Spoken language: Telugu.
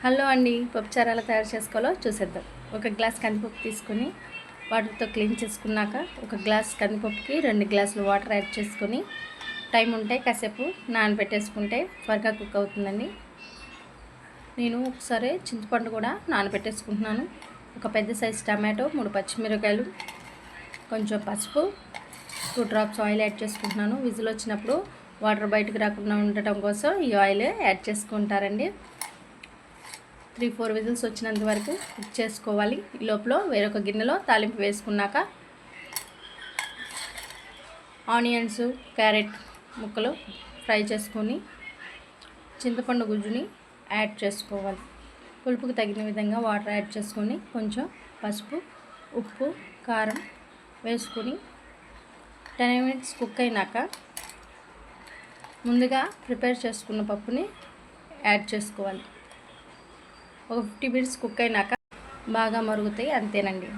హలో అండి, పప్పుచారు ఎలా తయారు చేసుకోవాలో చూసేద్దాం. ఒక గ్లాస్ కందిపప్పు తీసుకొని వాటర్తో క్లీన్ చేసుకున్నాక ఒక గ్లాస్ కందిపప్పుకి 2 గ్లాసులు వాటర్ యాడ్ చేసుకొని టైం ఉంటే కాసేపు నానబెట్టేసుకుంటే త్వరగా కుక్ అవుతుందండి. నేను ఒకసారి చింతపండు కూడా నానబెట్టేసుకుంటున్నాను. ఒక పెద్ద సైజు టమాటో, 3 పచ్చిమిరపకాయలు, కొంచెం పసుపు, 2 డ్రాప్స్ ఆయిల్ యాడ్ చేసుకుంటున్నాను. విజిల్ వచ్చినప్పుడు వాటర్ బయటకు రాకుండా ఉండటం కోసం ఈ ఆయిల్ యాడ్ చేసుకుంటారండి. 3-4 విజిల్స్ వచ్చినంత వరకు కుక్ చేసుకోవాలి. ఈ లోపల వేరొక గిన్నెలో తాలింపు వేసుకున్నాక ఆనియన్స్, క్యారెట్ ముక్కలు ఫ్రై చేసుకొని చింతపండు గుజ్జుని యాడ్ చేసుకోవాలి. పులుపుకు తగిన విధంగా వాటర్ యాడ్ చేసుకొని కొంచెం పసుపు, ఉప్పు, కారం వేసుకొని 10 minutes కుక్ అయినాక ముందుగా ప్రిపేర్ చేసుకున్న పప్పుని యాడ్ చేసుకోవాలి. ఒక 50 minutes కుక్ అయినాక బాగా మరుగుతాయి, అంతేనండి.